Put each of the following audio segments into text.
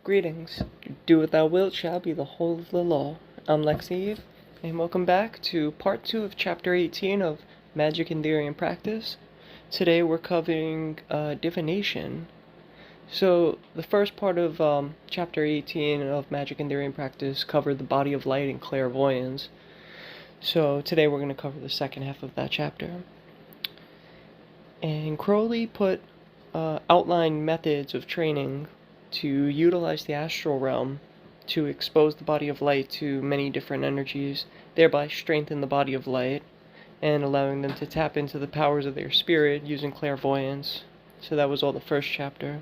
Greetings. Do what thou wilt shall be the whole of the law. I'm Lexi Eve, and welcome back to part 2 of chapter 18 of Magic in Theory and Practice. Today we're covering Divination. So the first part of chapter 18 of Magic in Theory and Practice covered the body of light and clairvoyance. So today we're going to cover the second half of that chapter. And Crowley put outlined methods of training to utilize the astral realm to expose the body of light to many different energies, thereby strengthen the body of light and allowing them to tap into the powers of their spirit using clairvoyance. So that was all the first chapter.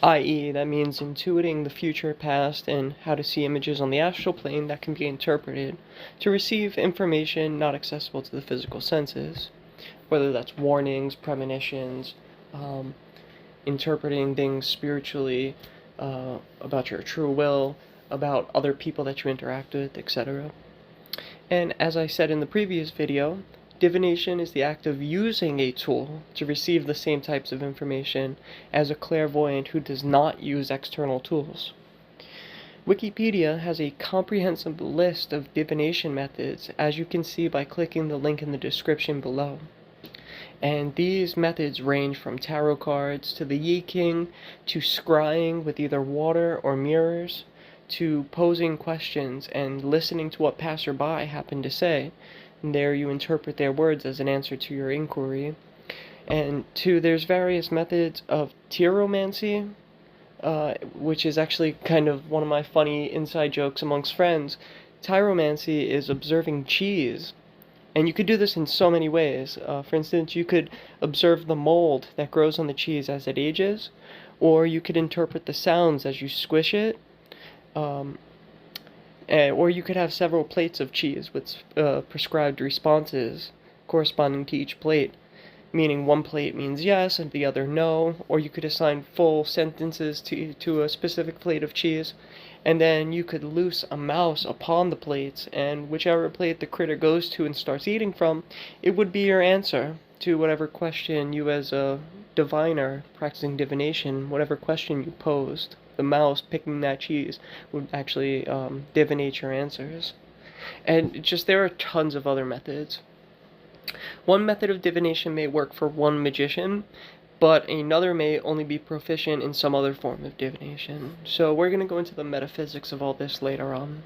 I.e., that means intuiting the future, past, and how to see images on the astral plane that can be interpreted to receive information not accessible to the physical senses, whether that's warnings, premonitions, interpreting things spiritually, about your true will, about other people that you interact with, etc. And as I said in the previous video, divination is the act of using a tool to receive the same types of information as a clairvoyant who does not use external tools. Wikipedia has a comprehensive list of divination methods, as you can see by clicking the link in the description below. And these methods range from tarot cards to the Yi King, to scrying with either water or mirrors, to posing questions and listening to what passerby happen to say. And there you interpret their words as an answer to your inquiry. And there's various methods of tyromancy, which is actually kind of one of my funny inside jokes amongst friends. Tyromancy is observing cheese. And you could do this in so many ways. For instance, you could observe the mold that grows on the cheese as it ages, or you could interpret the sounds as you squish it, or you could have several plates of cheese with prescribed responses corresponding to each plate, meaning one plate means yes and the other no, or you could assign full sentences to a specific plate of cheese. And then you could loose a mouse upon the plates, and whichever plate the critter goes to and starts eating from, it would be your answer to whatever question you, as a diviner practicing divination, whatever question you posed. The mouse picking that cheese would actually divinate your answers. And there are tons of other methods. One method of divination may work for one magician, but another may only be proficient in some other form of divination. So we're going to go into the metaphysics of all this later on.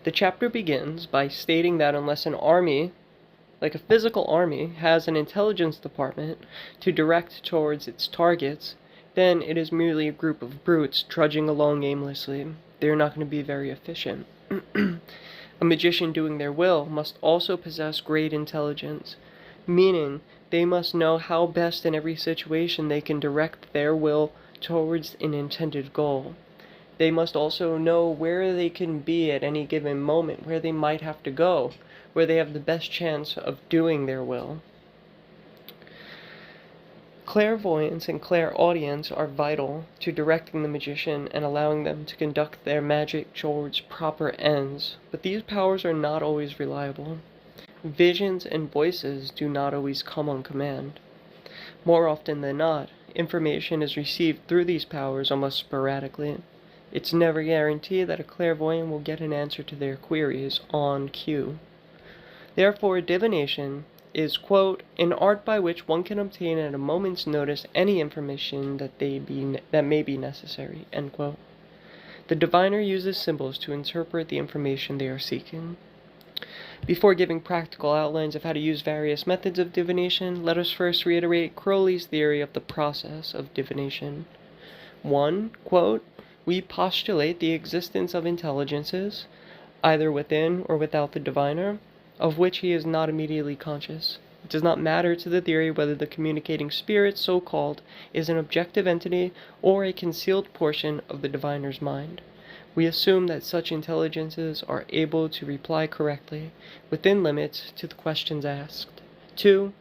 The chapter begins by stating that unless an army, like a physical army, has an intelligence department to direct towards its targets, then it is merely a group of brutes trudging along aimlessly. They're not going to be very efficient. A magician doing their will must also possess great intelligence, meaning they must know how best in every situation they can direct their will towards an intended goal. They must also know where they can be at any given moment, where they might have to go, where they have the best chance of doing their will. Clairvoyance and clairaudience are vital to directing the magician and allowing them to conduct their magic towards proper ends, but these powers are not always reliable. Visions and voices do not always come on command. More often than not, information is received through these powers almost sporadically. It's never guaranteed that a clairvoyant will get an answer to their queries on cue. Therefore, divination is, quote, an art by which one can obtain at a moment's notice any information that may be necessary, end quote. The diviner uses symbols to interpret the information they are seeking. Before giving practical outlines of how to use various methods of divination, let us first reiterate Crowley's theory of the process of divination. 1. Quote, we postulate the existence of intelligences, either within or without the diviner, of which he is not immediately conscious. It does not matter to the theory whether the communicating spirit, so-called, is an objective entity or a concealed portion of the diviner's mind. We assume that such intelligences are able to reply correctly, within limits, to the questions asked. 2.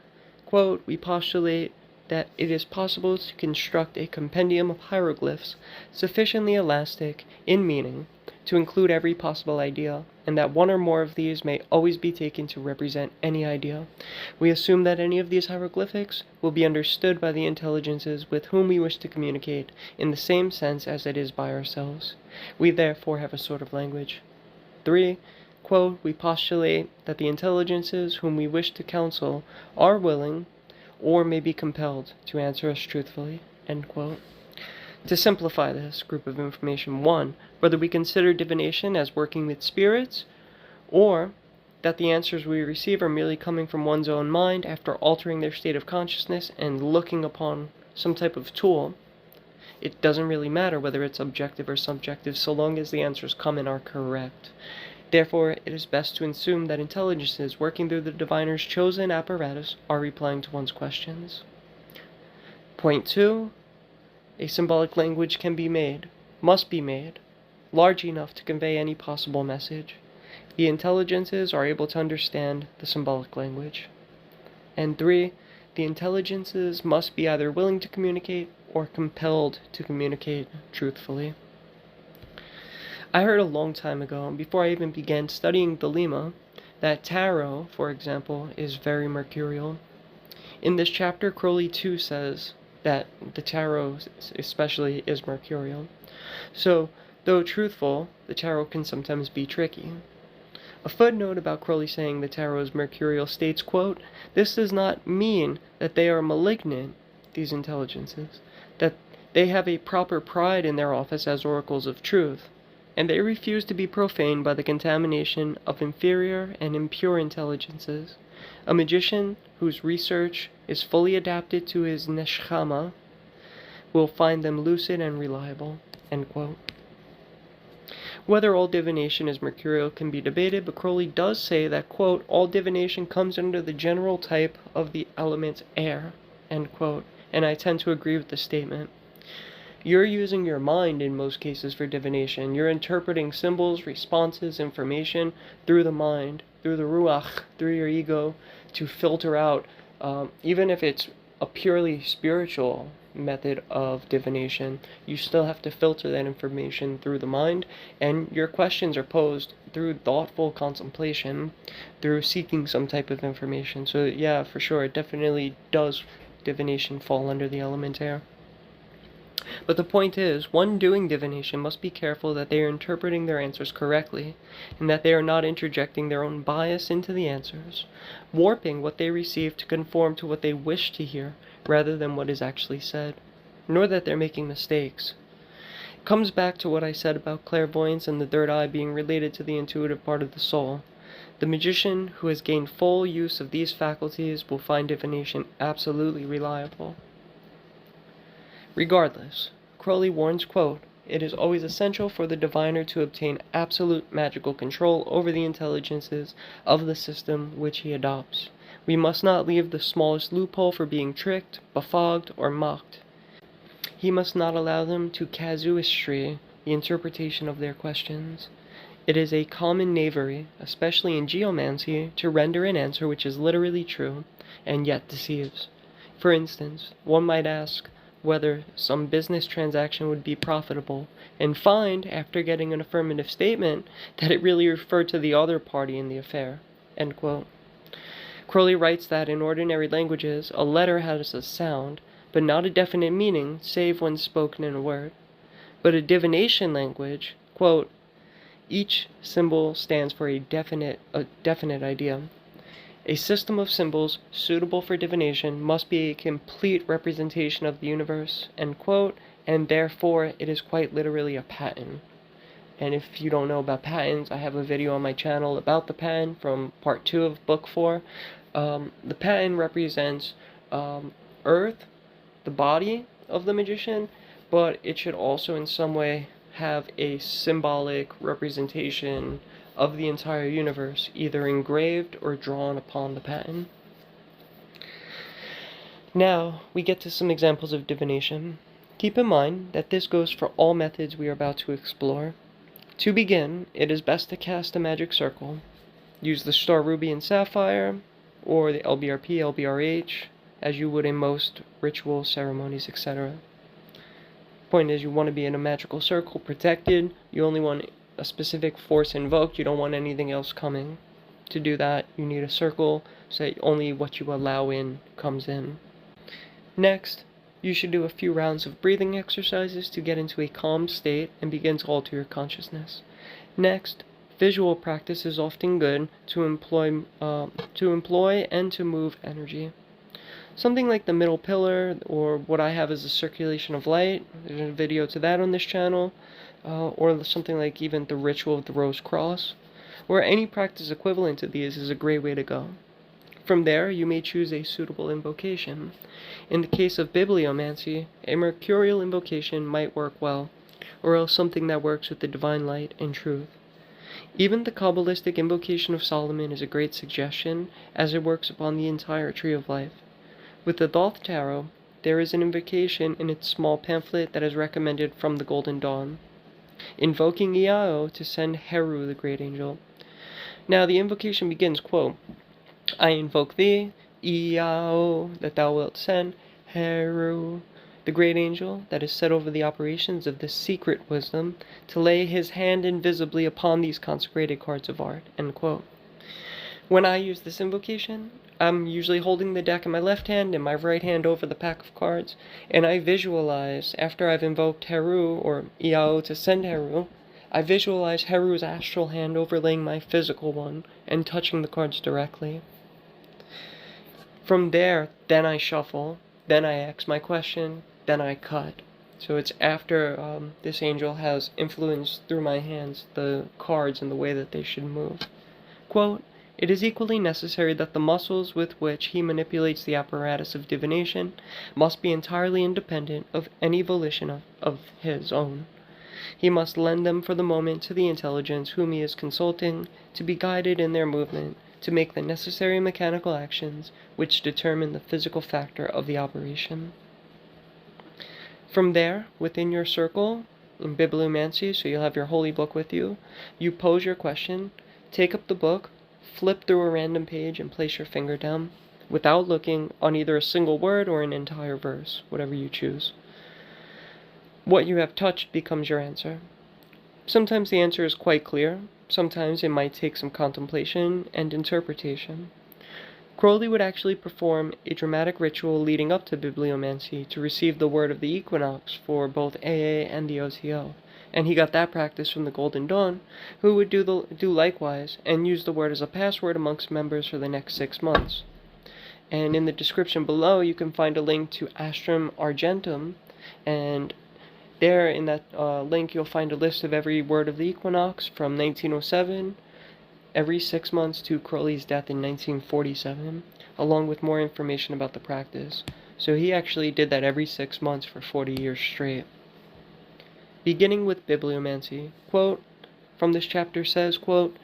Quote, we postulate that it is possible to construct a compendium of hieroglyphs sufficiently elastic in meaning to include every possible idea, and that one or more of these may always be taken to represent any idea. We assume that any of these hieroglyphics will be understood by the intelligences with whom we wish to communicate in the same sense as it is by ourselves. We therefore have a sort of language. 3. Quote, we postulate that the intelligences whom we wish to counsel are willing or may be compelled to answer us truthfully. End quote. To simplify this group of information, 1. Whether we consider divination as working with spirits, or that the answers we receive are merely coming from one's own mind after altering their state of consciousness and looking upon some type of tool. It doesn't really matter whether it's objective or subjective, so long as the answers come and are correct. Therefore, it is best to assume that intelligences working through the diviner's chosen apparatus are replying to one's questions. Point 2. A symbolic language must be made, large enough to convey any possible message. The intelligences are able to understand the symbolic language. And 3. The intelligences must be either willing to communicate or compelled to communicate truthfully. I heard a long time ago, before I even began studying the Lima, that tarot, for example, is very mercurial. In this chapter, Crowley too says that the tarot especially is mercurial. So, though truthful, the tarot can sometimes be tricky. A footnote about Crowley saying the tarot is mercurial states, quote, this does not mean that they are malignant, these intelligences, that they have a proper pride in their office as oracles of truth, and they refuse to be profaned by the contamination of inferior and impure intelligences. A magician whose research is fully adapted to his neshama will find them lucid and reliable. End quote. Whether all divination is mercurial can be debated, but Crowley does say that, quote, all divination comes under the general type of the element air, end quote, and I tend to agree with the statement. You're using your mind in most cases for divination. You're interpreting symbols, responses, information through the mind, through the ruach, through your ego, to filter out, even if it's a purely spiritual method of divination, you still have to filter that information through the mind, and your questions are posed through thoughtful contemplation, through seeking some type of information. So yeah, for sure, it definitely does divination fall under the element air. But the point is, one doing divination must be careful that they are interpreting their answers correctly, and that they are not interjecting their own bias into the answers, warping what they receive to conform to what they wish to hear, rather than what is actually said, nor that they're making mistakes. It comes back to what I said about clairvoyance and the third eye being related to the intuitive part of the soul. The magician who has gained full use of these faculties will find divination absolutely reliable. Regardless, Crowley warns, quote, it is always essential for the diviner to obtain absolute magical control over the intelligences of the system which he adopts. We must not leave the smallest loophole for being tricked, befogged, or mocked. He must not allow them to casuistry the interpretation of their questions. It is a common knavery, especially in geomancy, to render an answer which is literally true, and yet deceives. For instance, one might ask whether some business transaction would be profitable, and find, after getting an affirmative statement, that it really referred to the other party in the affair. End quote. Crowley writes that in ordinary languages, a letter has a sound, but not a definite meaning, save when spoken in a word. But a divination language, quote, each symbol stands for a definite idea. A system of symbols suitable for divination must be a complete representation of the universe, end quote, and therefore it is quite literally a pattern. And if you don't know about patterns, I have a video on my channel about the pattern from part 2 of book 4. The pattern represents Earth, the body of the magician, but it should also in some way have a symbolic representation of the entire universe, either engraved or drawn upon the pattern. Now, we get to some examples of divination. Keep in mind that this goes for all methods we are about to explore. To begin, it is best to cast a magic circle. Use the star ruby and sapphire, or the LBRP, LBRH, as you would in most ritual ceremonies, etc. Point is, you want to be in a magical circle, protected. You only want a specific force invoked, you don't want anything else coming. To do that, you need a circle so that only what you allow in comes in. Next, you should do a few rounds of breathing exercises to get into a calm state and begin to alter your consciousness. Next, visual practice is often good to employ and to move energy. Something like the middle pillar, or what I have as a circulation of light, there's a video to that on this channel, or something like even the ritual of the rose cross, or any practice equivalent to these is a great way to go. From there, you may choose a suitable invocation. In the case of bibliomancy, a mercurial invocation might work well, or else something that works with the divine light and truth. Even the Kabbalistic invocation of Solomon is a great suggestion, as it works upon the entire tree of life. With the Thoth Tarot, there is an invocation in its small pamphlet that is recommended from the Golden Dawn, invoking Iao to send Heru, the great angel. Now, the invocation begins, quote, I invoke thee, Iao, that thou wilt send Heru, the great angel that is set over the operations of this secret wisdom, to lay his hand invisibly upon these consecrated cards of art, end quote. When I use this invocation, I'm usually holding the deck in my left hand and my right hand over the pack of cards, and I visualize, after I've invoked Heru, or Iao to send Heru, I visualize Heru's astral hand overlaying my physical one and touching the cards directly. From there, then I shuffle, then I ask my question, then I cut. So it's after this angel has influenced through my hands the cards and the way that they should move. Quote, it is equally necessary that the muscles with which he manipulates the apparatus of divination must be entirely independent of any volition of his own. He must lend them for the moment to the intelligence whom he is consulting, to be guided in their movement, to make the necessary mechanical actions which determine the physical factor of the operation. From there, within your circle, in bibliomancy, so you'll have your holy book with you, you pose your question, take up the book, flip through a random page and place your finger down, without looking on either a single word or an entire verse, whatever you choose. What you have touched becomes your answer. Sometimes the answer is quite clear, sometimes it might take some contemplation and interpretation. Crowley would actually perform a dramatic ritual leading up to bibliomancy to receive the word of the Equinox for both AA and the OTO, and he got that practice from the Golden Dawn, who would do likewise and use the word as a password amongst members for the next 6 months. And in the description below, you can find a link to Astrum Argentum, and there in that link you'll find a list of every word of the Equinox from 1907, every 6 months to Crowley's death in 1947, along with more information about the practice. So he actually did that every 6 months for 40 years straight. Beginning with bibliomancy, quote, from this chapter says, quote,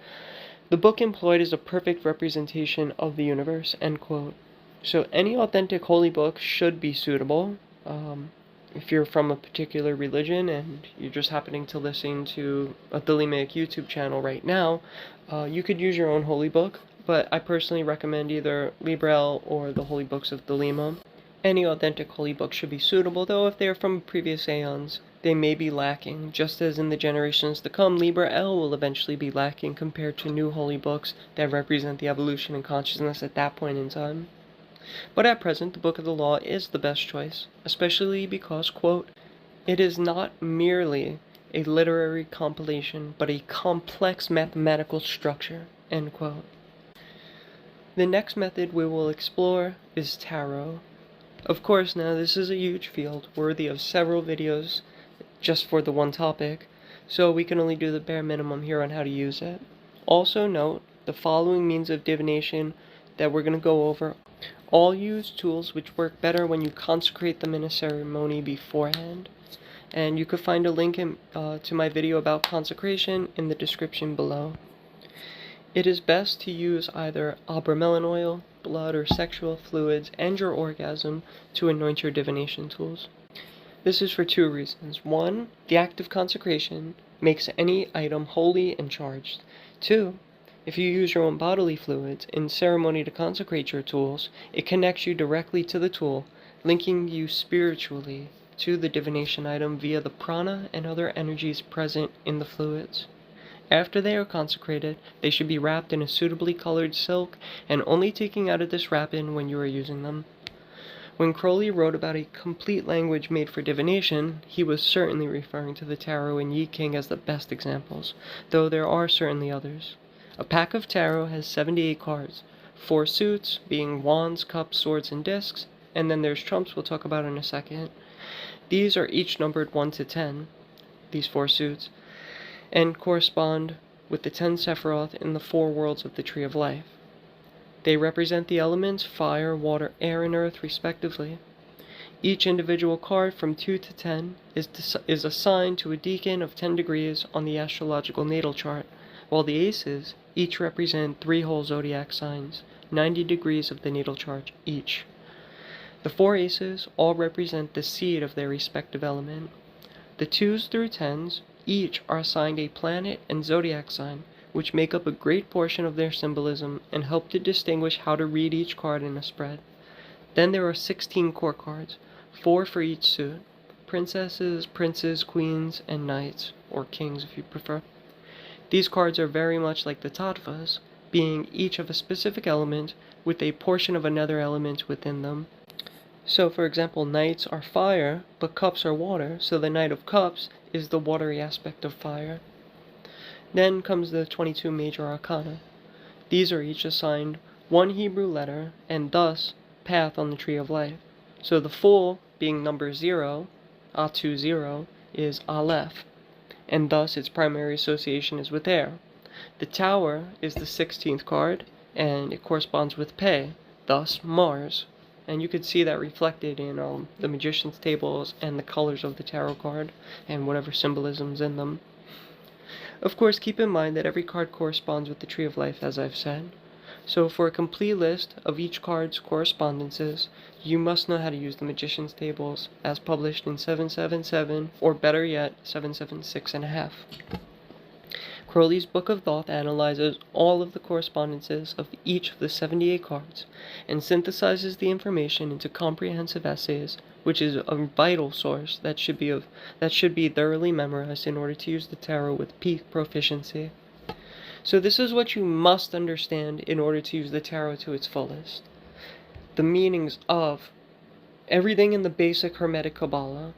the book employed is a perfect representation of the universe, end quote. So any authentic holy book should be suitable. If you're from a particular religion and you're just happening to listen to a Thelemic YouTube channel right now, you could use your own holy book, but I personally recommend either Librel or the Holy Books of Thelema. Any authentic holy book should be suitable, though if they are from previous aeons, they may be lacking, just as in the generations to come, Librel will eventually be lacking compared to new holy books that represent the evolution in consciousness at that point in time. But at present, the Book of the Law is the best choice, especially because, quote, it is not merely a literary compilation, but a complex mathematical structure, end quote. The next method we will explore is tarot. Of course, now this is a huge field, worthy of several videos just for the one topic, so we can only do the bare minimum here on how to use it. Also note, the following means of divination that we're going to go over all use tools which work better when you consecrate them in a ceremony beforehand. And you could find a link to my video about consecration in the description below. It is best to use either abramelin oil, blood, or sexual fluids and your orgasm to anoint your divination tools. This is for 2 reasons. 1, the act of consecration makes any item holy and charged. 2, if you use your own bodily fluids in ceremony to consecrate your tools, it connects you directly to the tool, linking you spiritually to the divination item via the prana and other energies present in the fluids. After they are consecrated, they should be wrapped in a suitably colored silk and only taken out of this wrapping when you are using them. When Crowley wrote about a complete language made for divination, he was certainly referring to the tarot and Yi King as the best examples, though there are certainly others. A pack of tarot has 78 cards, 4 suits, being wands, cups, swords, and discs, and then there's trumps we'll talk about in a second. These are each numbered 1 to 10, these 4 suits, and correspond with the 10 Sephiroth in the 4 worlds of the Tree of Life. They represent the elements fire, water, air, and earth, respectively. Each individual card from 2 to 10 is assigned to a decan of 10 degrees on the astrological natal chart, while the aces each represent 3 whole zodiac signs, 90 degrees of the natal chart each. The 4 aces all represent the seed of their respective element. The 2s through 10s each are assigned a planet and zodiac sign, which make up a great portion of their symbolism and help to distinguish how to read each card in a spread. Then there are 16 core cards, 4 for each suit: princesses, princes, queens, and knights, or kings if you prefer. These cards are very much like the tattvas, being each of a specific element with a portion of another element within them. So for example, knights are fire, but cups are water, so the Knight of Cups is the watery aspect of fire. Then comes the 22 major arcana. These are each assigned 1 Hebrew letter, and thus path on the Tree of Life. So the Fool, being number 0, A20, is Aleph, and thus its primary association is with air. The Tower is the 16th card, and it corresponds with Pe, thus Mars. And you could see that reflected in the Magician's tables and the colors of the tarot card, and whatever symbolism's in them. Of course, keep in mind that every card corresponds with the Tree of Life, as I've said. So for a complete list of each card's correspondences, you must know how to use the Magician's tables as published in 777, or better yet, 776.5. Crowley's Book of Thoth analyzes all of the correspondences of each of the 78 cards and synthesizes the information into comprehensive essays, which is a vital source that should be thoroughly memorized in order to use the tarot with peak proficiency. So this is what you must understand in order to use the tarot to its fullest. The meanings of everything in the basic Hermetic Kabbalah,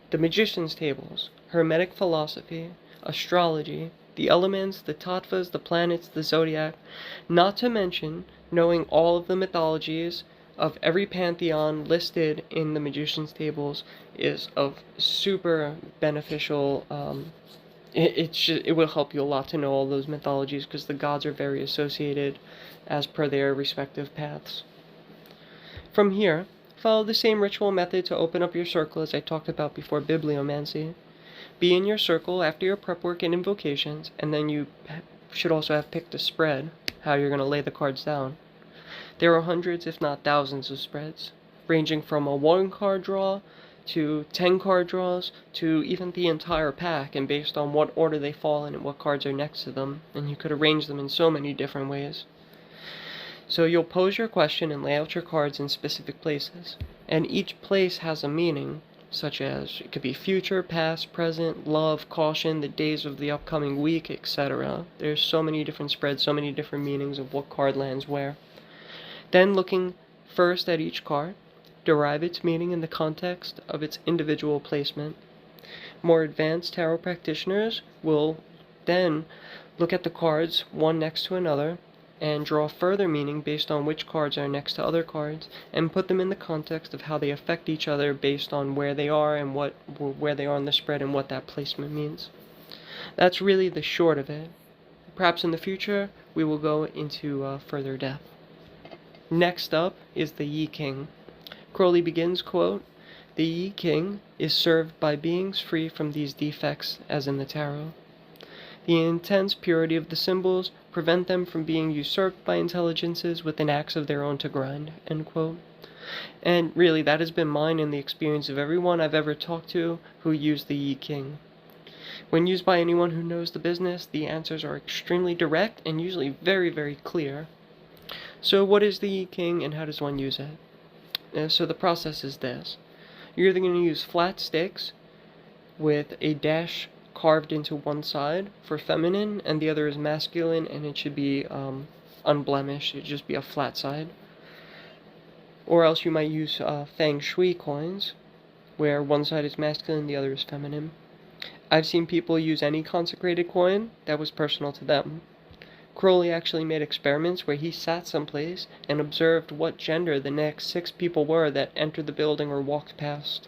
the Magician's tables, Hermetic philosophy, astrology, the elements, the tattvas, the planets, the zodiac, not to mention knowing all of the mythologies of every pantheon listed in the Magician's tables is of super beneficial. It will help you a lot to know all those mythologies because the gods are very associated as per their respective paths. From here, follow the same ritual method to open up your circle as I talked about before bibliomancy. Be in your circle after your prep work and invocations, and then you should also have picked a spread, how you're going to lay the cards down. There are hundreds, if not thousands, of spreads, ranging from a 1-card draw to 10 card draws to even the entire pack, and based on what order they fall in and what cards are next to them, and you could arrange them in so many different ways. So you'll pose your question and lay out your cards in specific places, and each place has a meaning, such as it could be future, past, present, love, caution, the days of the upcoming week, etc. There's so many different spreads, so many different meanings of what card lands where. Then looking first at each card, derive its meaning in the context of its individual placement. More advanced tarot practitioners will then look at the cards one next to another and draw further meaning based on which cards are next to other cards, and put them in the context of how they affect each other based on where they are and where they are on the spread and what that placement means. That's really the short of it. Perhaps in the future we will go into further depth. Next up is the Yi King. Crowley begins, quote, "The Yi King is served by beings free from these defects as in the tarot. The intense purity of the symbols prevent them from being usurped by intelligences with an axe of their own to grind," end quote. And really, that has been mine and the experience of everyone I've ever talked to who used the Yi King. When used by anyone who knows the business, the answers are extremely direct and usually very, very clear. So what is the Yi King and how does one use it? So the process is this. You're either going to use flat sticks with a dash carved into one side for feminine, and the other is masculine, and it should be unblemished. It should just be a flat side. Or else you might use feng shui coins, where one side is masculine, the other is feminine. I've seen people use any consecrated coin that was personal to them. Crowley actually made experiments where he sat someplace and observed what gender the next 6 people were that entered the building or walked past.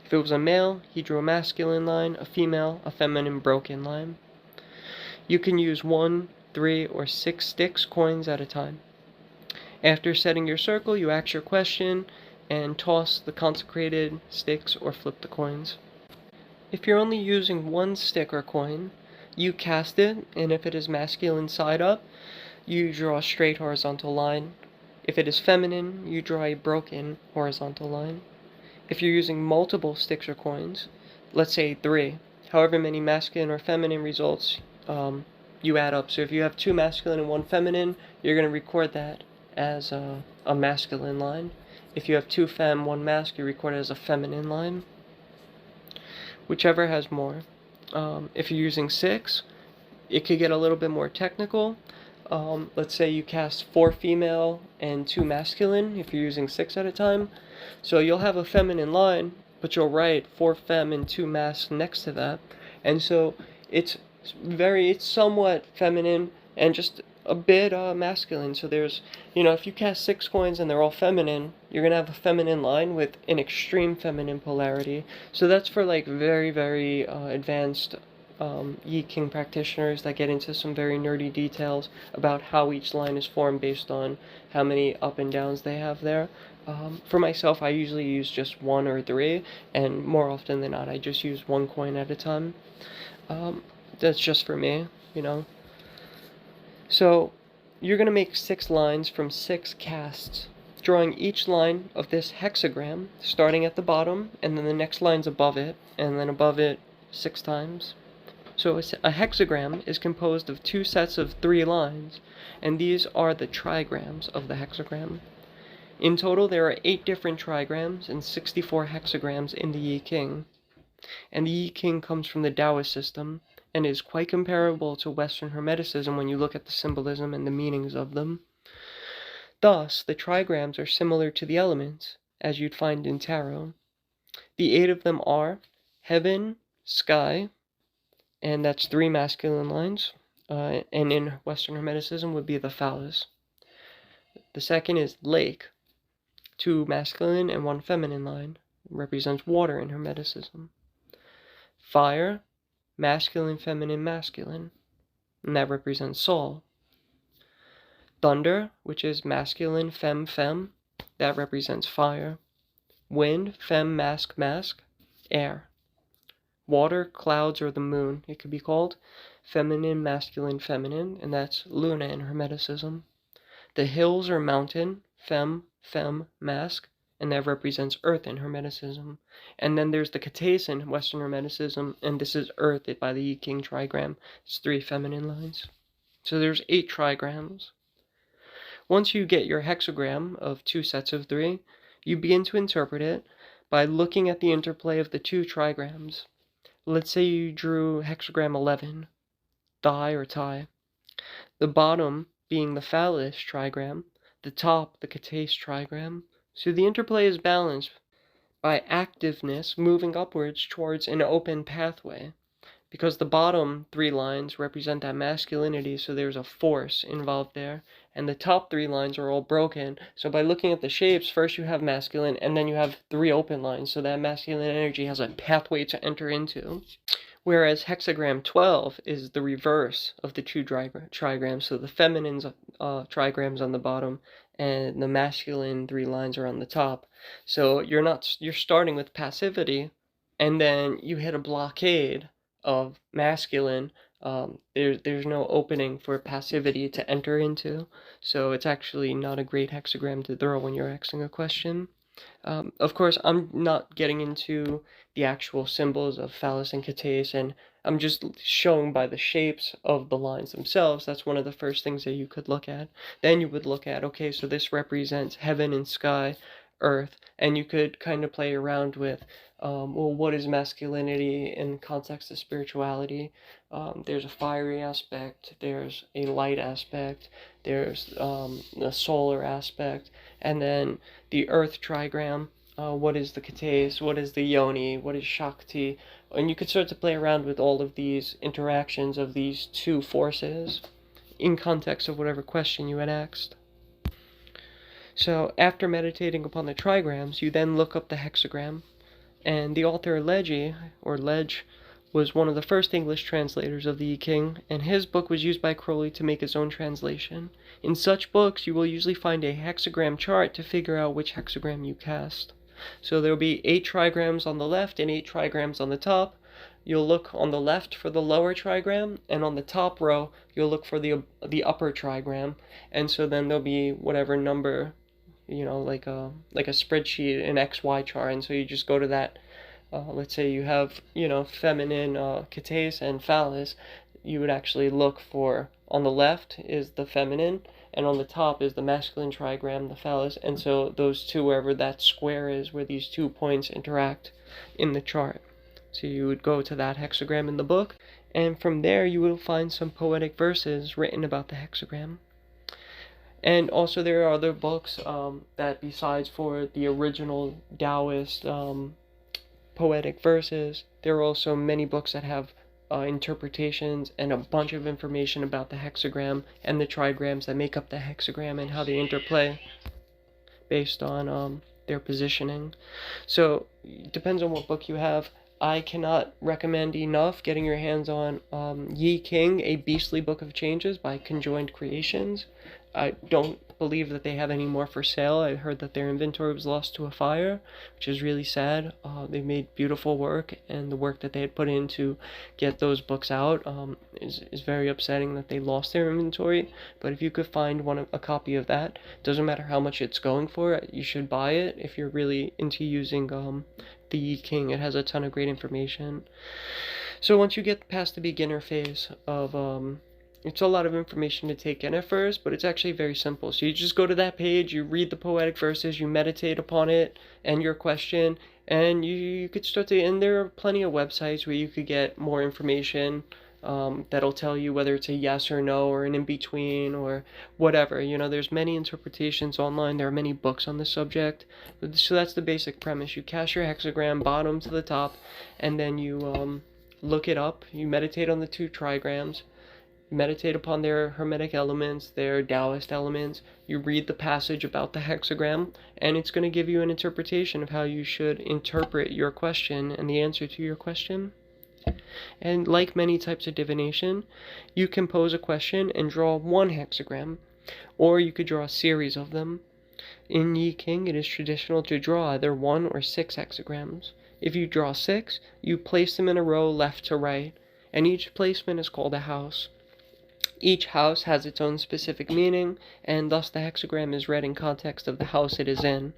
If it was a male, he drew a masculine line, a female, a feminine broken line. You can use 1, 3, or 6 sticks coins at a time. After setting your circle, you ask your question and toss the consecrated sticks or flip the coins. If you're only using 1 stick or coin, you cast it, and if it is masculine side up, you draw a straight horizontal line. If it is feminine, you draw a broken horizontal line. If you're using multiple sticks or coins, let's say 3, however many masculine or feminine results you add up. So if you have 2 masculine and 1 feminine, you're going to record that as a masculine line. If you have 2 fem, 1 masc, you record it as a feminine line. Whichever has more. If you're using 6, it could get a little bit more technical. Let's say you cast 4 female and 2 masculine if you're using 6 at a time. So you'll have a feminine line, but you'll write 4 fem and 2 masc next to that. And so it's somewhat feminine and just a bit masculine. So there's, if you cast 6 coins and they're all feminine, you're going to have a feminine line with an extreme feminine polarity. So that's for like very, very advanced Yi King practitioners that get into some very nerdy details about how each line is formed based on how many up and downs they have there. For myself, I usually use just 1 or 3, and more often than not, I just use 1 coin at a time. That's just for me, So you're going to make 6 lines from 6 casts, drawing each line of this hexagram, starting at the bottom, and then the next line's above it, and then above it 6 times. So a hexagram is composed of 2 sets of 3 lines, and these are the trigrams of the hexagram. In total, there are 8 different trigrams and 64 hexagrams in the Yi King. And the Yi King comes from the Taoist system, and is quite comparable to Western Hermeticism when you look at the symbolism and the meanings of them. Thus, the trigrams are similar to the elements, as you'd find in tarot. The 8 of them are heaven, sky, and that's 3 masculine lines, and in Western Hermeticism would be the phallus. The second is lake, 2 masculine and 1 feminine line, it represents water in Hermeticism. Fire, masculine, feminine, masculine, and that represents soul. Thunder, which is masculine, fem, fem, that represents fire. Wind, fem, masc, masc, air. Water, clouds, or the moon, it could be called, feminine, masculine, feminine, and that's Luna in Hermeticism. The hills or mountain, fem, fem, masc, and that represents earth in Hermeticism. And then there's the Kates in Western Hermeticism, and this is earth by the Yi King trigram. It's 3 feminine lines. So there's 8 trigrams. Once you get your hexagram of 2 sets of 3, you begin to interpret it by looking at the interplay of the 2 trigrams. Let's say you drew hexagram 11, thigh or thigh. The bottom being the phallus trigram, the top the Kates trigram. So the interplay is balanced by activeness moving upwards towards an open pathway. Because the bottom 3 lines represent that masculinity, so there's a force involved there. And the top 3 lines are all broken. So by looking at the shapes, first you have masculine, and then you have 3 open lines. So that masculine energy has a pathway to enter into. Whereas hexagram 12 is the reverse of the 2 trigrams. So the feminine trigrams on the bottom, and the masculine 3 lines are on the top. So you're starting with passivity, and then you hit a blockade of masculine. There's no opening for passivity to enter into, so it's actually not a great hexagram to throw when you're asking a question. Of course, I'm not getting into the actual symbols of phallus and Kates, and I'm just showing by the shapes of the lines themselves. That's one of the first things that you could look at. Then you would look at, okay, so this represents heaven and sky, earth, and you could kind of play around with well, what is masculinity in context of spirituality? There's a fiery aspect, there's a light aspect, there's a solar aspect, and then the earth trigram. What is the kates? What is the yoni? What is shakti? And you could start to play around with all of these interactions of these two forces in context of whatever question you had asked. So after meditating upon the trigrams, you then look up the hexagram, and the author Legi, or Ledge, was one of the first English translators of the I Ching, and his book was used by Crowley to make his own translation. In such books, you will usually find a hexagram chart to figure out which hexagram you cast. So there will be 8 trigrams on the left and 8 trigrams on the top. You'll look on the left for the lower trigram, and on the top row, you'll look for the upper trigram. And so then there'll be whatever number, like a spreadsheet, an XY chart. And so you just go to that. Let's say you have, feminine kates and phallus. You would actually look for, on the left is the feminine, and on the top is the masculine trigram, the phallus. And so those two, wherever that square is, where these 2 points interact in the chart. So you would go to that hexagram in the book, and from there you will find some poetic verses written about the hexagram. And also there are other books that, besides for the original Taoist poetic verses, there are also many books that have interpretations and a bunch of information about the hexagram and the trigrams that make up the hexagram and how they interplay based on their positioning. So it depends on what book you have. I cannot recommend enough getting your hands on Yi King, A Beastly Book of Changes by Conjoined Creations. I don't believe that they have any more for sale. I heard that their inventory was lost to a fire, which is really sad. They made beautiful work, and the work that they had put in to get those books out is very upsetting that they lost their inventory. But if you could find a copy of that, doesn't matter how much it's going for, you should buy it if you're really into using the Yi King. It has a ton of great information. So once you get past the beginner phase of it's a lot of information to take in at first, but it's actually very simple. So you just go to that page, you read the poetic verses, you meditate upon it and your question, and you could start to, and there are plenty of websites where you could get more information that'll tell you whether it's a yes or no or an in-between or whatever. There's many interpretations online. There are many books on the subject. So that's the basic premise. You cast your hexagram bottom to the top, and then you look it up. You meditate on the 2 trigrams. Meditate upon their hermetic elements, their Taoist elements. You read the passage about the hexagram, and it's going to give you an interpretation of how you should interpret your question and the answer to your question. And like many types of divination, you can pose a question and draw 1 hexagram, or you could draw a series of them. In Yi King, it is traditional to draw either 1 or 6 hexagrams. If you draw 6, you place them in a row left to right, and each placement is called a house. Each house has its own specific meaning, and thus the hexagram is read in context of the house it is in,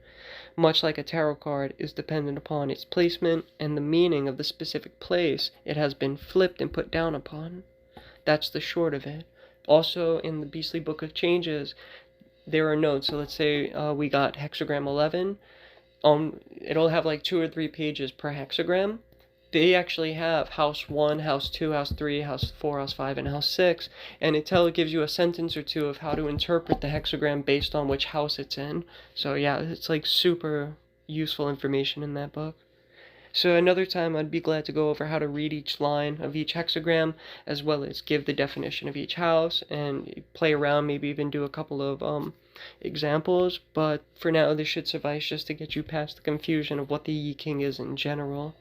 much like a tarot card is dependent upon its placement and the meaning of the specific place it has been flipped and put down upon. That's the short of it. Also, in the Beastly Book of Changes, there are notes. So let's say we got hexagram 11. It'll have like 2 or 3 pages per hexagram. They actually have house 1, house 2, house 3, house 4, house 5, and house 6, and it gives you a sentence or two of how to interpret the hexagram based on which house it's in. So yeah, it's like super useful information in that book. So another time I'd be glad to go over how to read each line of each hexagram, as well as give the definition of each house, and play around, maybe even do a couple of examples. But for now, this should suffice just to get you past the confusion of what the Yi King is in general.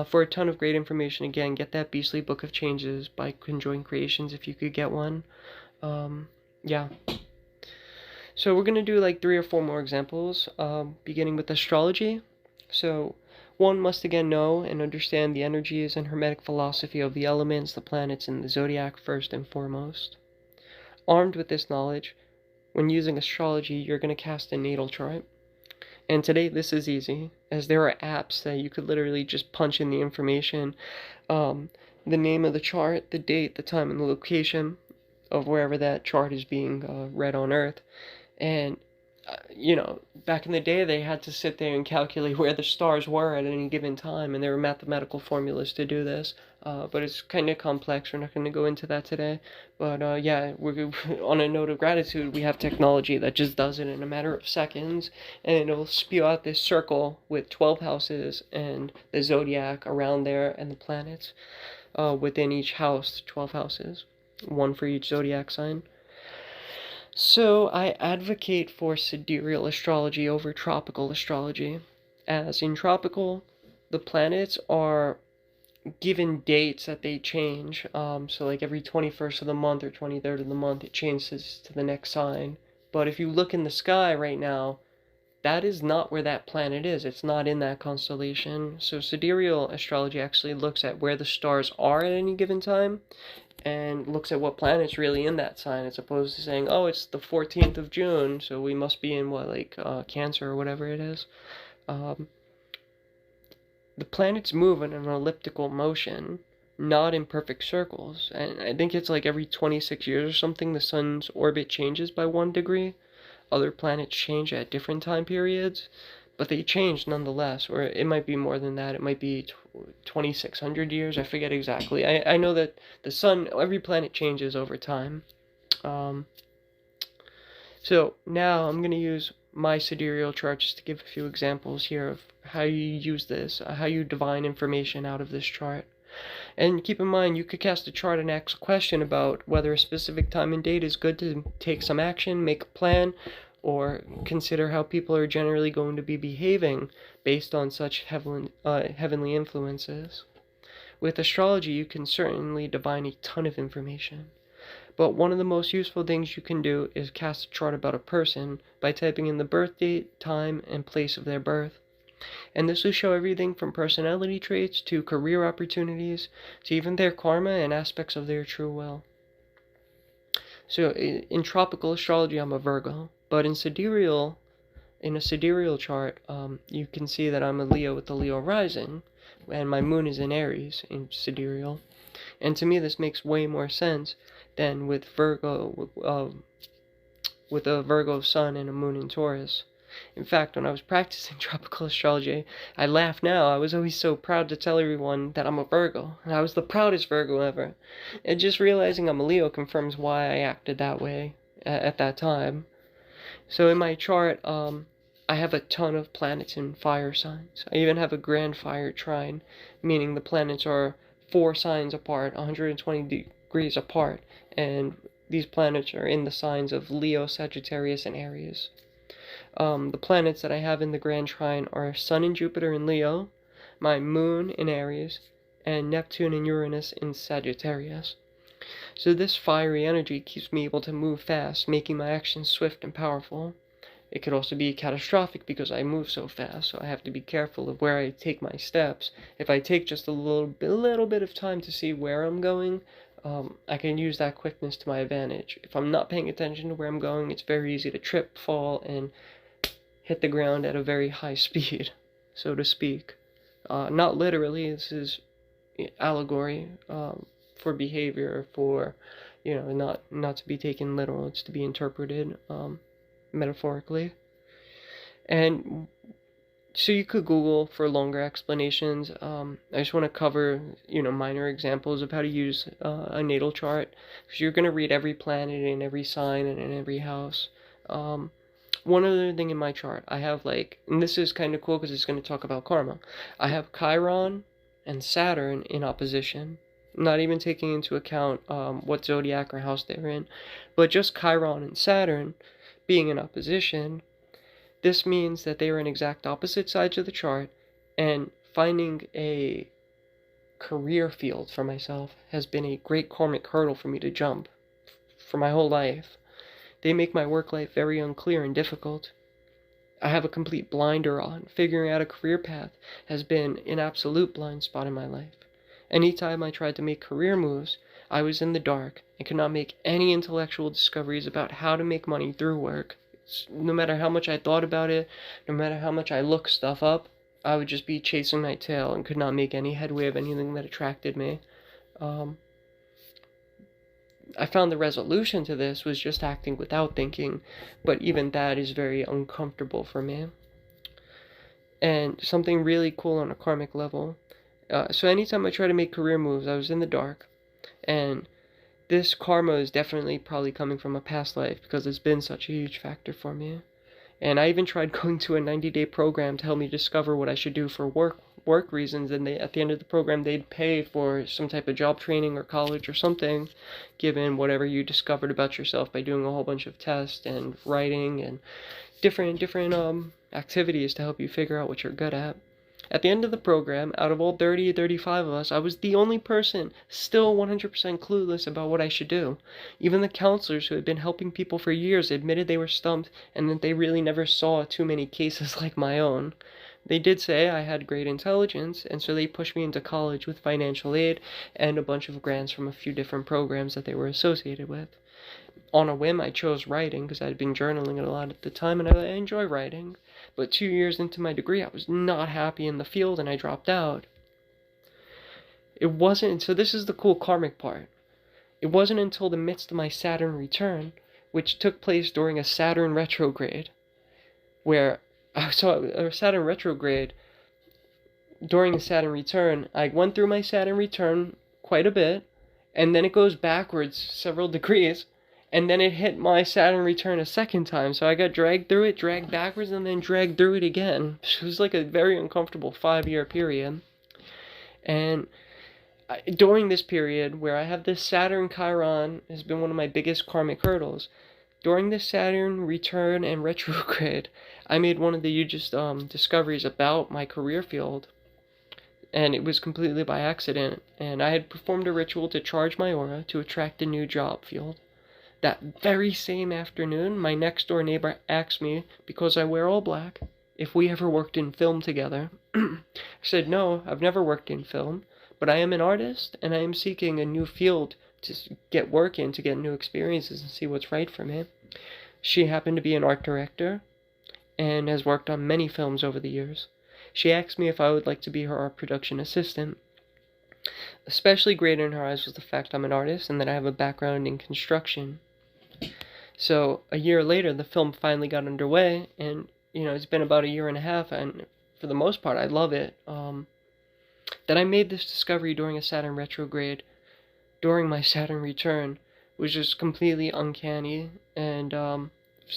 For a ton of great information, again, get that Beastly Book of Changes by Conjoined Creations if you could get one. Yeah. So we're going to do like 3 or 4 more examples, beginning with astrology. So one must again know and understand the energies and hermetic philosophy of the elements, the planets, and the zodiac first and foremost. Armed with this knowledge, when using astrology, you're going to cast a natal chart. And today this is easy, as there are apps that you could literally just punch in the information, the name of the chart, the date, the time, and the location of wherever that chart is being read on Earth. And you know, back in the day, they had to sit there and calculate where the stars were at any given time, and there were mathematical formulas to do this. But it's kind of complex. We're not going to go into that today. But yeah, we're on a note of gratitude. We have technology that just does it in a matter of seconds, and it'll spew out this circle with 12 houses and the zodiac around there and the planets within each house, 12 houses, one for each zodiac sign. So I advocate for sidereal astrology over tropical astrology, as in tropical, the planets are given dates that they change. So like every 21st of the month or 23rd of the month, it changes to the next sign. But if you look in the sky right now, that is not where that planet is. It's not in that constellation. So sidereal astrology actually looks at where the stars are at any given time and looks at what planet's really in that sign, as opposed to saying, oh, it's the 14th of June, so we must be in what, like Cancer or whatever it is. Um, the planets move in an elliptical motion, not in perfect circles. And I think it's like every 26 years or something, the sun's orbit changes by 1 degree. Other planets change at different time periods, but they change nonetheless. Or it might be more than that. It might be 2,600 years. I forget exactly. I know that the sun, every planet changes over time. Um, so now I'm going to use my sidereal chart just to give a few examples here of how you use this, how you divine information out of this chart. And keep in mind, you could cast a chart and ask a question about whether a specific time and date is good to take some action, make a plan, or consider how people are generally going to be behaving based on such heavenly influences. With astrology, you can certainly divine a ton of information. But one of the most useful things you can do is cast a chart about a person by typing in the birth date, time, and place of their birth. And this will show everything from personality traits to career opportunities to even their karma and aspects of their true will. So in tropical astrology, I'm a Virgo, but in a sidereal chart, you can see that I'm a Leo with the Leo rising, and my moon is in Aries in sidereal. And to me, this makes way more sense than with with a Virgo sun and a moon in Taurus. In fact, when I was practicing tropical astrology, I laugh now. I was always so proud to tell everyone that I'm a Virgo, and I was the proudest Virgo ever. And just realizing I'm a Leo confirms why I acted that way at that time. So in my chart, I have a ton of planets in fire signs. I even have a grand fire trine, meaning the planets are 4 signs apart, 120 degrees apart, and these planets are in the signs of Leo, Sagittarius, and Aries. The planets that I have in the Grand Trine are Sun and Jupiter in Leo, my Moon in Aries, and Neptune and Uranus in Sagittarius. So this fiery energy keeps me able to move fast, making my actions swift and powerful. It could also be catastrophic because I move so fast, so I have to be careful of where I take my steps. If I take just a little bit of time to see where I'm going, I can use that quickness to my advantage. If I'm not paying attention to where I'm going, it's very easy to trip, fall, and hit the ground at a very high speed, so to speak. Not literally, this is allegory for behavior, for, not to be taken literal, it's to be interpreted metaphorically. And so you could Google for longer explanations. I just want to cover, minor examples of how to use a natal chart, because you're going to read every planet in every sign and in every house. One other thing in my chart, I have and this is kind of cool because it's going to talk about karma. I have Chiron and Saturn in opposition, not even taking into account what zodiac or house they're in, but just Chiron and Saturn being in opposition. This means that they are in exact opposite sides of the chart, and finding a career field for myself has been a great karmic hurdle for me to jump for my whole life. They make my work life very unclear and difficult. I have a complete blinder on. Figuring out a career path has been an absolute blind spot in my life. Anytime I tried to make career moves, I was in the dark and could not make any intellectual discoveries about how to make money through work. No matter how much I thought about it, no matter how much I looked stuff up, I would just be chasing my tail and could not make any headway of anything that attracted me. I found the resolution to this was just acting without thinking, but even that is very uncomfortable for me. And something really cool on a karmic level. So anytime I try to make career moves, I was in the dark. And this karma is definitely probably coming from a past life because it's been such a huge factor for me. And I even tried going to a 90-day program to help me discover what I should do for work reasons. And at the end of the program, they'd pay for some type of job training or college or something, given whatever you discovered about yourself by doing a whole bunch of tests and writing and different activities to help you figure out what you're good at. At the end of the program, out of all 30 or 35 of us, I was the only person still 100% clueless about what I should do. Even the counselors who had been helping people for years admitted they were stumped and that they really never saw too many cases like my own. They did say I had great intelligence, and so they pushed me into college with financial aid and a bunch of grants from a few different programs that they were associated with. On a whim, I chose writing because I had been journaling a lot at the time and I enjoy writing. But 2 years into my degree, I was not happy in the field and I dropped out. It wasn't, so this is the cool karmic part. It wasn't until the midst of my Saturn return, which took place during a Saturn retrograde, where I saw a Saturn retrograde during a Saturn return. I went through my Saturn return quite a bit, and then it goes backwards several degrees. And then it hit my Saturn return a second time, so I got dragged through it, dragged backwards, and then dragged through it again. It was like a very uncomfortable 5-year period. And during this period, where I have this Saturn Chiron, has been one of my biggest karmic hurdles. During this Saturn return and retrograde, I made one of the hugest discoveries about my career field. And it was completely by accident. And I had performed a ritual to charge my aura to attract a new job field. That very same afternoon, my next door neighbor asked me, because I wear all black, if we ever worked in film together. I said, no, I've never worked in film, but I am an artist and I am seeking a new field to get work in, to get new experiences and see what's right for me. She happened to be an art director and has worked on many films over the years. She asked me if I would like to be her art production assistant. Especially great in her eyes was the fact I'm an artist and that I have a background in construction. So a year later, the film finally got underway, and it's been about a year and a half, and for the most part, I love it. That I made this discovery during a Saturn retrograde, during my Saturn return, was just completely uncanny. And so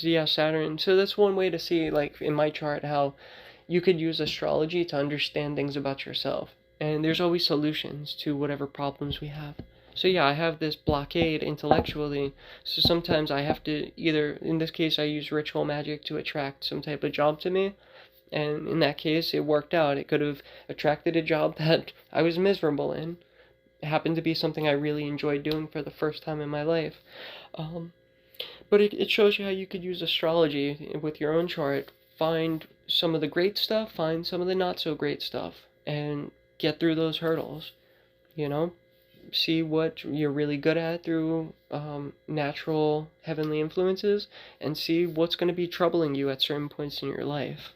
yeah, Saturn. So that's one way to see, like in my chart, how you could use astrology to understand things about yourself. And there's always solutions to whatever problems we have. So yeah, I have this blockade intellectually, so sometimes I have to either, in this case I use ritual magic to attract some type of job to me, and in that case it worked out. It could have attracted a job that I was miserable in. It happened to be something I really enjoyed doing for the first time in my life. But it shows you how you could use astrology with your own chart, find some of the great stuff, find some of the not so great stuff, and get through those hurdles, see what you're really good at through natural heavenly influences, and see what's going to be troubling you at certain points in your life.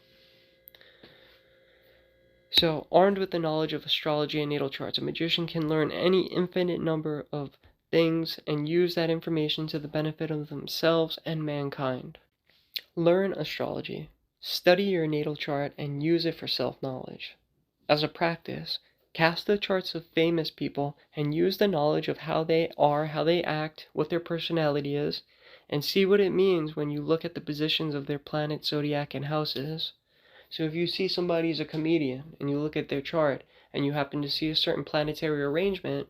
So, armed with the knowledge of astrology and natal charts, a magician can learn any infinite number of things and use that information to the benefit of themselves and mankind. Learn astrology. Study your natal chart and use it for self-knowledge. As a practice, cast the charts of famous people and use the knowledge of how they are, how they act, what their personality is, and see what it means when you look at the positions of their planet, zodiac, and houses. So if you see somebody as a comedian and you look at their chart and you happen to see a certain planetary arrangement,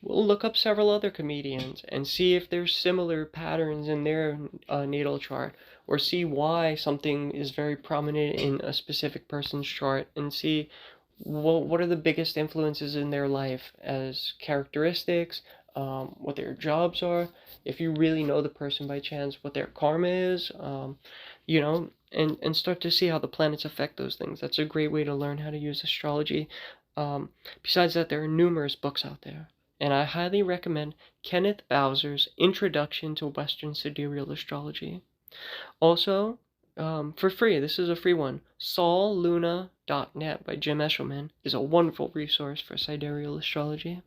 we'll look up several other comedians and see if there's similar patterns in their natal chart, or see why something is very prominent in a specific person's chart, and see what are the biggest influences in their life as characteristics, what their jobs are, if you really know the person by chance, what their karma is, and start to see how the planets affect those things. That's a great way to learn how to use astrology. Besides that, there are numerous books out there, and I highly recommend Kenneth Bowser's Introduction to Western Sidereal Astrology. Also, for free, this is a free one, SolLuna.net by Jim Eshelman is a wonderful resource for sidereal astrology.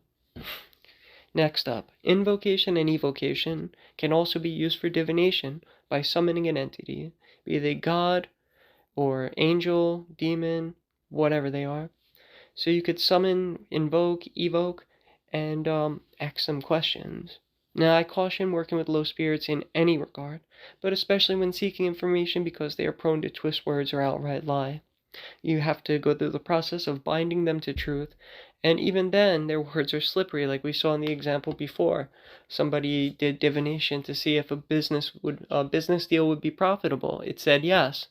Next up, invocation and evocation can also be used for divination by summoning an entity, be they god or angel, demon, whatever they are. So you could summon, invoke, evoke, and ask them questions. Now, I caution working with low spirits in any regard, but especially when seeking information because they are prone to twist words or outright lie. You have to go through the process of binding them to truth, and even then, their words are slippery, like we saw in the example before. Somebody did divination to see if a business deal would be profitable. It said yes.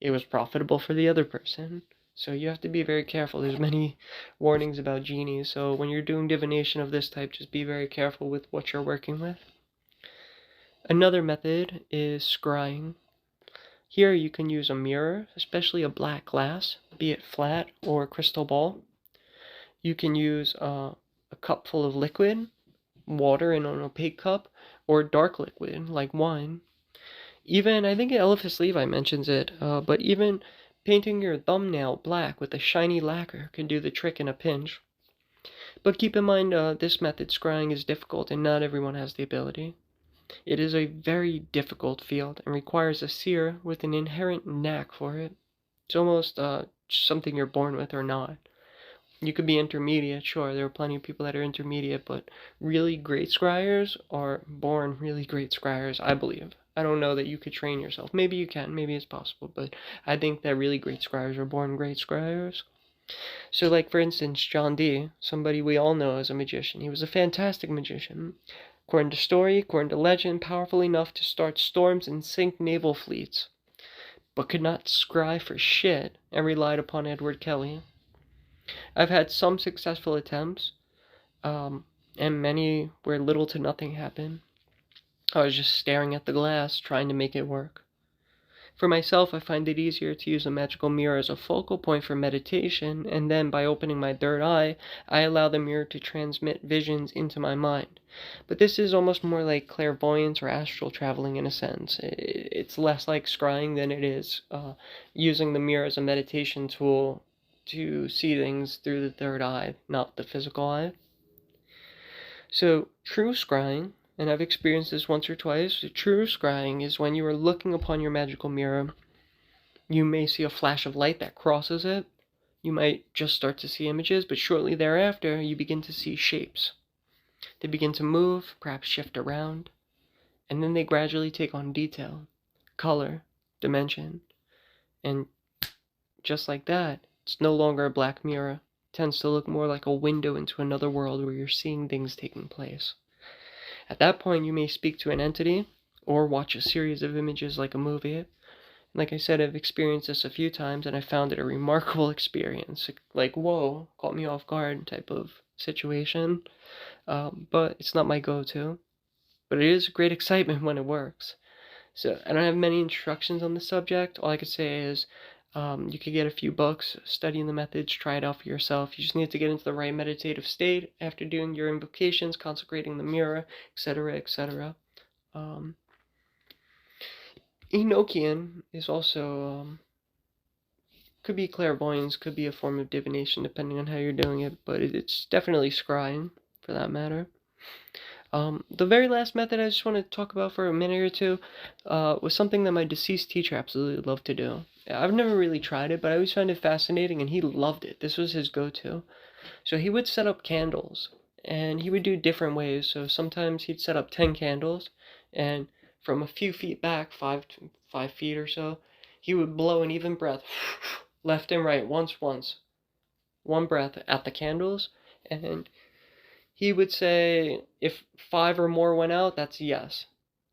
It was profitable for the other person. So you have to be very careful. There's many warnings about genies. So when you're doing divination of this type, just be very careful with what you're working with. Another method is scrying. Here you can use a mirror, especially a black glass, be it flat or crystal ball. You can use a cup full of liquid, water in an opaque cup, or dark liquid like wine. Even, I think Eliphas Levi mentions it, but even painting your thumbnail black with a shiny lacquer can do the trick in a pinch. But keep in mind, this method, scrying, is difficult and not everyone has the ability. It is a very difficult field and requires a seer with an inherent knack for it. It's almost something you're born with or not. You could be intermediate, sure, there are plenty of people that are intermediate, but really great scryers are born really great scryers, I believe. I don't know that you could train yourself. Maybe you can, maybe it's possible, but I think that really great scryers are born great scryers. So, like, for instance, John Dee, somebody we all know as a magician. He was a fantastic magician. According to story, according to legend, powerful enough to start storms and sink naval fleets, but could not scry for shit and relied upon Edward Kelly. I've had some successful attempts, and many where little to nothing happened. I was just staring at the glass, trying to make it work. For myself, I find it easier to use a magical mirror as a focal point for meditation, and then by opening my third eye, I allow the mirror to transmit visions into my mind. But this is almost more like clairvoyance or astral traveling in a sense. It's less like scrying than it is using the mirror as a meditation tool to see things through the third eye, not the physical eye. So, true scrying, and I've experienced this once or twice, true scrying is when you are looking upon your magical mirror. You may see a flash of light that crosses it. You might just start to see images, but shortly thereafter, you begin to see shapes. They begin to move, perhaps shift around, and then they gradually take on detail, color, dimension, and just like that, it's no longer a black mirror. It tends to look more like a window into another world where you're seeing things taking place. At that point, you may speak to an entity or watch a series of images like a movie. Like I said, I've experienced this a few times and I found it a remarkable experience. Like, whoa, caught me off guard type of situation. But it's not my go-to. But it is great excitement when it works. So I don't have many instructions on the subject. All I could say is you could get a few books, studying the methods, try it out for yourself. You just need to get into the right meditative state after doing your invocations, consecrating the mirror, etc., etc. Enochian is also, could be clairvoyance, could be a form of divination, depending on how you're doing it, but it's definitely scrying, for that matter. The very last method I just want to talk about for a minute or two was something that my deceased teacher absolutely loved to do. I've never really tried it, but I always found it fascinating, and he loved it. This was his go-to. So he would set up candles, and he would do different ways. So sometimes he'd set up 10 candles, and from a few feet back, 5 feet or so, he would blow an even breath, left and right, once, one breath at the candles, and he would say if 5 or more went out, that's yes.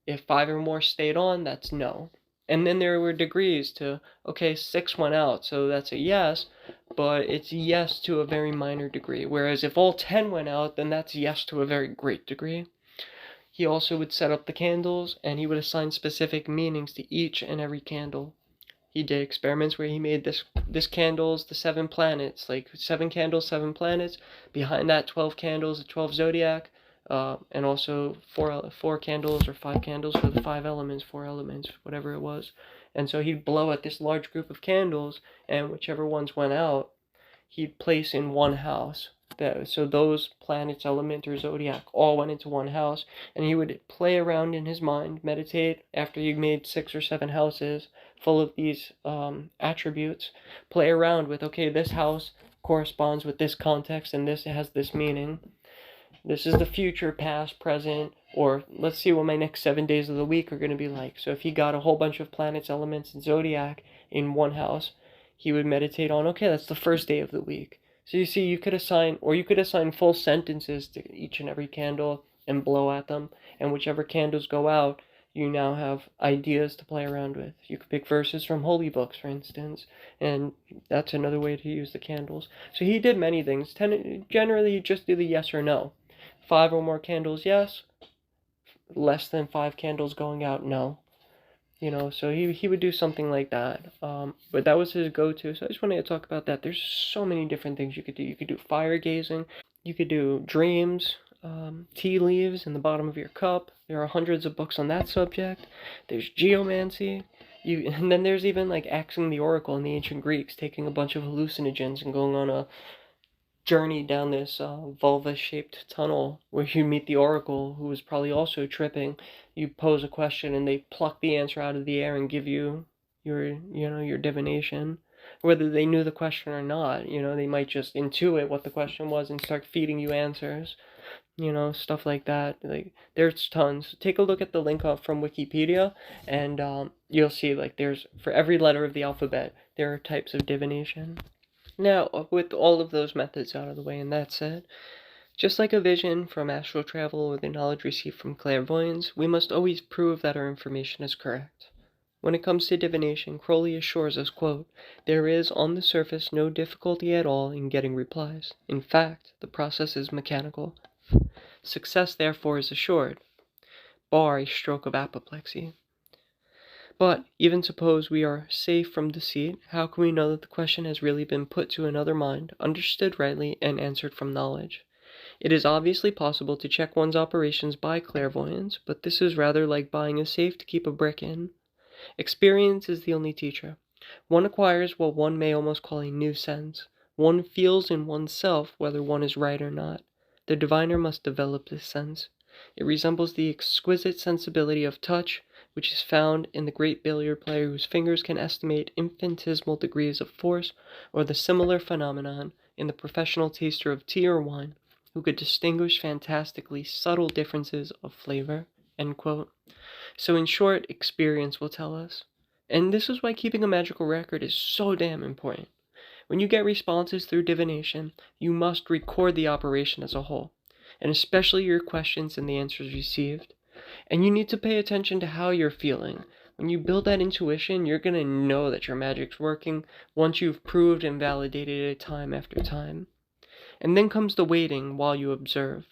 If 5 or more stayed on, that's no. And then there were degrees to, okay, 6 went out, so that's a yes, but it's yes to a very minor degree. Whereas if all 10 went out, then that's yes to a very great degree. He also would set up the candles, and he would assign specific meanings to each and every candle. He did experiments where he made this candles the 7 planets, like 7 candles, 7 planets. Behind that, 12 candles, the 12 zodiac, and also 4 candles or 5 candles for the 5 elements, 4 elements, whatever it was. And so he'd blow at this large group of candles, and whichever ones went out, he'd place in one house So those planets, element, or zodiac all went into one house, and he would play around in his mind, meditate after you made 6 or 7 houses full of these attributes. Play around with, okay, this house corresponds with this context, and this has this meaning. This is the future, past, present, or let's see what my next 7 days of the week are going to be like. So if he got a whole bunch of planets, elements, and zodiac in one house, he would meditate on, okay, that's the first day of the week. So you see, you could assign full sentences to each and every candle and blow at them, and whichever candles go out, you now have ideas to play around with. You could pick verses from holy books, for instance, and that's another way to use the candles. So he did many things. Generally, he just did the yes or no. 5 or more candles, yes. Less than 5 candles going out, no. So he would do something like that. But that was his go-to. So I just wanted to talk about that. There's so many different things you could do. You could do fire gazing. You could do dreams, tea leaves in the bottom of your cup. There are hundreds of books on that subject. There's geomancy. And then there's even like axing the oracle in the ancient Greeks, taking a bunch of hallucinogens and going on a journey down this vulva-shaped tunnel where you meet the oracle, who was probably also tripping. You pose a question and they pluck the answer out of the air and give you your divination. Whether they knew the question or not, they might just intuit what the question was and start feeding you answers. Stuff like that. Like, there's tons. Take a look at the link up from Wikipedia, and you'll see, like, there's, for every letter of the alphabet, there are types of divination. Now, with all of those methods out of the way, and that said, just like a vision from astral travel or the knowledge received from clairvoyance, we must always prove that our information is correct. When it comes to divination, Crowley assures us, quote, "There is, on the surface, no difficulty at all in getting replies. In fact, the process is mechanical. Success, therefore, is assured, bar a stroke of apoplexy. But, even suppose we are safe from deceit, how can we know that the question has really been put to another mind, understood rightly, and answered from knowledge? It is obviously possible to check one's operations by clairvoyance, but this is rather like buying a safe to keep a brick in. Experience is the only teacher. One acquires what one may almost call a new sense. One feels in oneself whether one is right or not. The diviner must develop this sense. It resembles the exquisite sensibility of touch, which is found in the great billiard player whose fingers can estimate infinitesimal degrees of force, or the similar phenomenon in the professional taster of tea or wine, who could distinguish fantastically subtle differences of flavor." End quote. So in short, experience will tell us. And this is why keeping a magical record is so damn important. When you get responses through divination, you must record the operation as a whole, and especially your questions and the answers received. And you need to pay attention to how you're feeling. When you build that intuition, you're going to know that your magic's working once you've proved and validated it time after time. And then comes the waiting while you observe.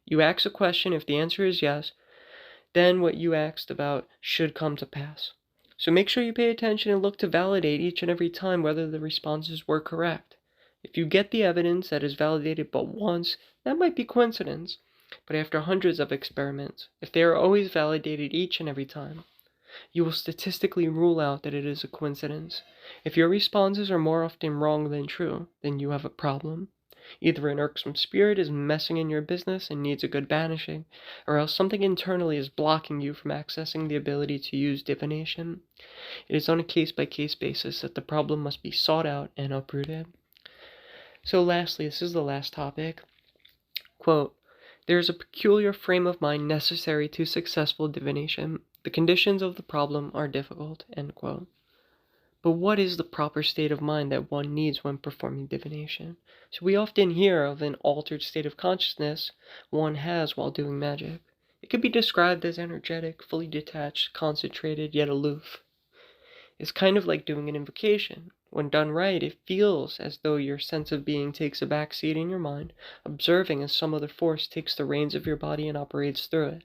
You ask a question. If the answer is yes, then what you asked about should come to pass. So make sure you pay attention and look to validate each and every time whether the responses were correct. If you get the evidence that is validated but once, that might be coincidence. But after hundreds of experiments, if they are always validated each and every time, you will statistically rule out that it is a coincidence. If your responses are more often wrong than true, then you have a problem. Either an irksome spirit is messing in your business and needs a good banishing, or else something internally is blocking you from accessing the ability to use divination. It is on a case-by-case basis that the problem must be sought out and uprooted. So lastly, this is the last topic. Quote, "There is a peculiar frame of mind necessary to successful divination. The conditions of the problem are difficult." End quote. But what is the proper state of mind that one needs when performing divination? So we often hear of an altered state of consciousness one has while doing magic. It could be described as energetic, fully detached, concentrated, yet aloof. It's kind of like doing an invocation. When done right, it feels as though your sense of being takes a back seat in your mind, observing as some other force takes the reins of your body and operates through it.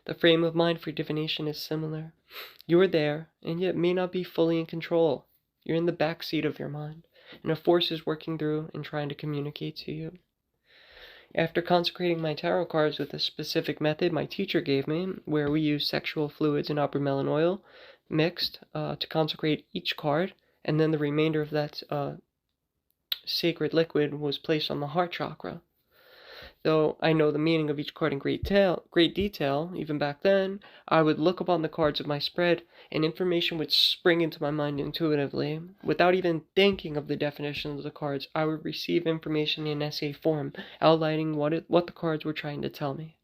The frame of mind for divination is similar. You are there, and yet may not be fully in control. You're in the back seat of your mind, and a force is working through and trying to communicate to you. After consecrating my tarot cards with a specific method my teacher gave me, where we use sexual fluids and melon oil mixed to consecrate each card, and then the remainder of that sacred liquid was placed on the heart chakra. Though I know the meaning of each card in great detail, even back then, I would look upon the cards of my spread, and information would spring into my mind intuitively. Without even thinking of the definitions of the cards, I would receive information in essay form, outlining what the cards were trying to tell me.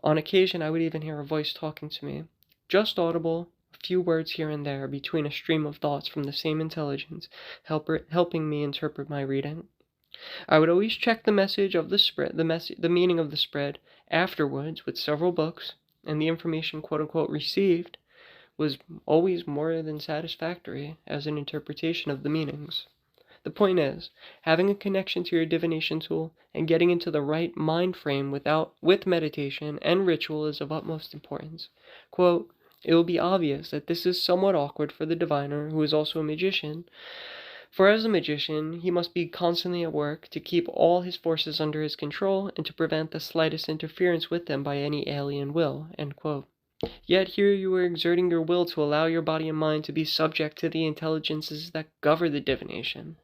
On occasion, I would even hear a voice talking to me, just audible, a few words here and there, between a stream of thoughts from the same intelligence, helping me interpret my reading. I would always check the message of the spread, the meaning of the spread afterwards with several books, and the information quote unquote received was always more than satisfactory as an interpretation of the meanings. The point is, having a connection to your divination tool and getting into the right mind frame with meditation and ritual is of utmost importance. Quote, it will be obvious that this is somewhat awkward for the diviner, who is also a magician, for as a magician, he must be constantly at work to keep all his forces under his control and to prevent the slightest interference with them by any alien will. End quote. Yet here you are exerting your will to allow your body and mind to be subject to the intelligences that govern the divination.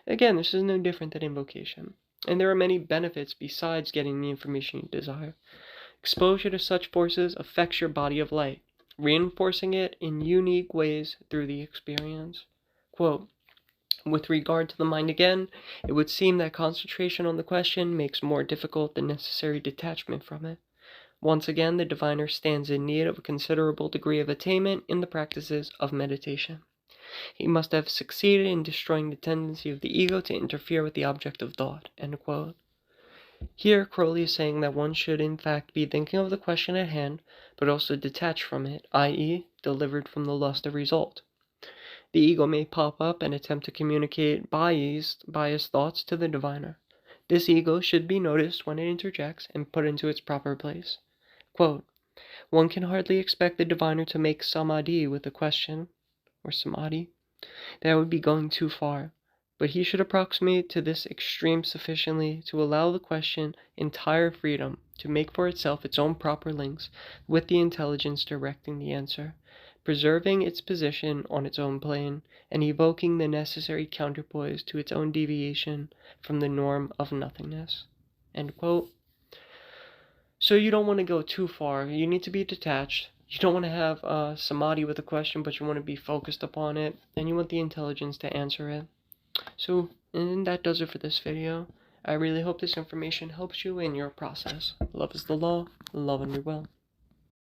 Again, this is no different than invocation, and there are many benefits besides getting the information you desire. Exposure to such forces affects your body of light, reinforcing it in unique ways through the experience. Quote, with regard to the mind again, it would seem that concentration on the question makes more difficult the necessary detachment from it. Once again, the diviner stands in need of a considerable degree of attainment in the practices of meditation. He must have succeeded in destroying the tendency of the ego to interfere with the object of thought. End quote. Here, Crowley is saying that one should in fact be thinking of the question at hand, but also detached from it, i.e., delivered from the lust of result. The ego may pop up and attempt to communicate biased thoughts to the diviner. This ego should be noticed when it interjects and put into its proper place. Quote, one can hardly expect the diviner to make samadhi with a question, or samadhi. That would be going too far, but he should approximate to this extreme sufficiently to allow the question entire freedom to make for itself its own proper links with the intelligence directing the answer, preserving its position on its own plane, and evoking the necessary counterpoise to its own deviation from the norm of nothingness. End quote. So you don't want to go too far. You need to be detached. You don't want to have samadhi with a question, but you want to be focused upon it, and you want the intelligence to answer it. So, and that does it for this video. I really hope this information helps you in your process. Love is the law. Love and be well.